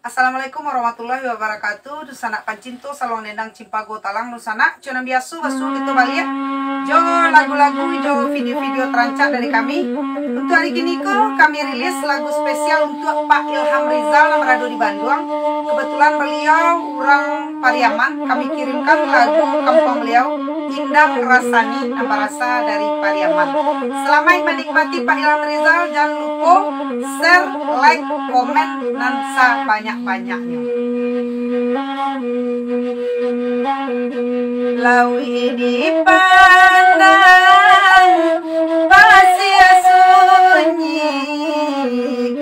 Assalamualaikum warahmatullahi wabarakatuh. Dusana pancinto salong nendang cimpago talang nusana cuna biasu basu gitu balia. Jo lagu-lagu jo video-video terancak dari kami. Untuk hari ini kami rilis lagu spesial untuk Pak Ilham Rizal yang berada di Bandung. Kebetulan beliau orang Pariaman. Kami kirimkan lagu kampung beliau Indah Rasani nama rasa dari Pariaman. Selamat menikmati Pak Ilham Rizal. Jangan lupa share, like, komen, dan banyak-banyaknya. Lawi dipandang pasir sunyi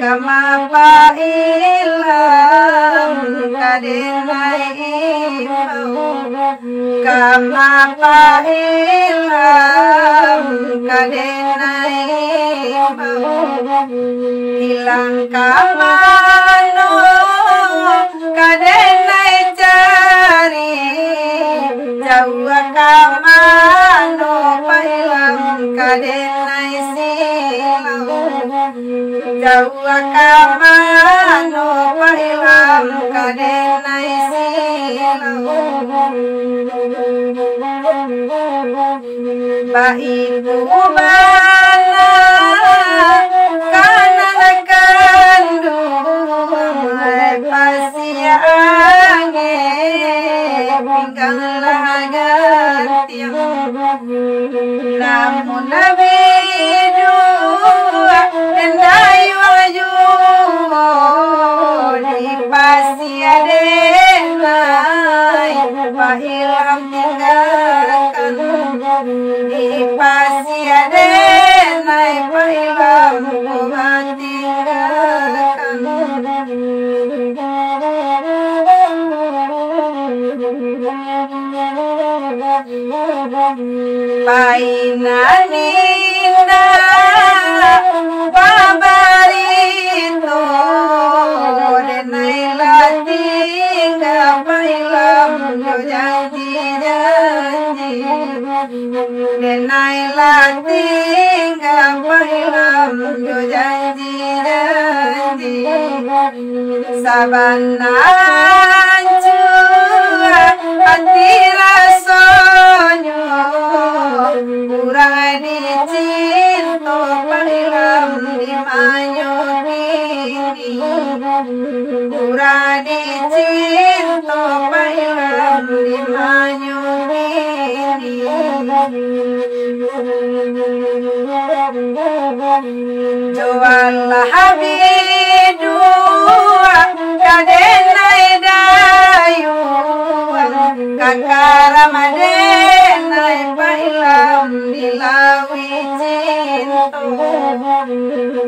kama Pak Ilham kadenai imbau kama Pak Ilham kadenai imbau hilang kamano kadenai cari jauh kamano Pak Ilham kadenai silau jauh kamano Pak Ilham kadenai silau Pak Ibu bana kanan kandung pasti ange pinggang lagatiang namun nabi dua dendai waju di pasti adenai Pak Ilham tinggalkan di pasti adenai Pak Ilham obat tinggalkan Painaninda babarito denai latinga Pak Ilham jo janji-janji denai latinga Pak Ilham jo janji-janji sabanan cua hati rasonyo kurang dicinto Pak Ilham di manyo kini kurang dicinto Pak Ilham di manyo kini jualah habidua kadenai dayu kakara madenai Pak Ilham dilawi cinto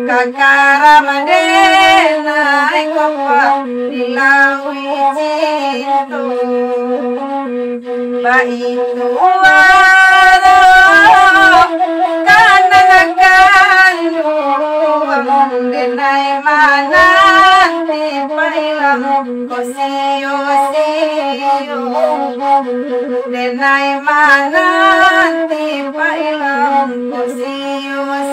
kakara madenai kopak dilawi cinto Pak itu waro kanang kandung denai mananti Pak Ilham kosio-sio denai mananti Pak Ilham kosio-sio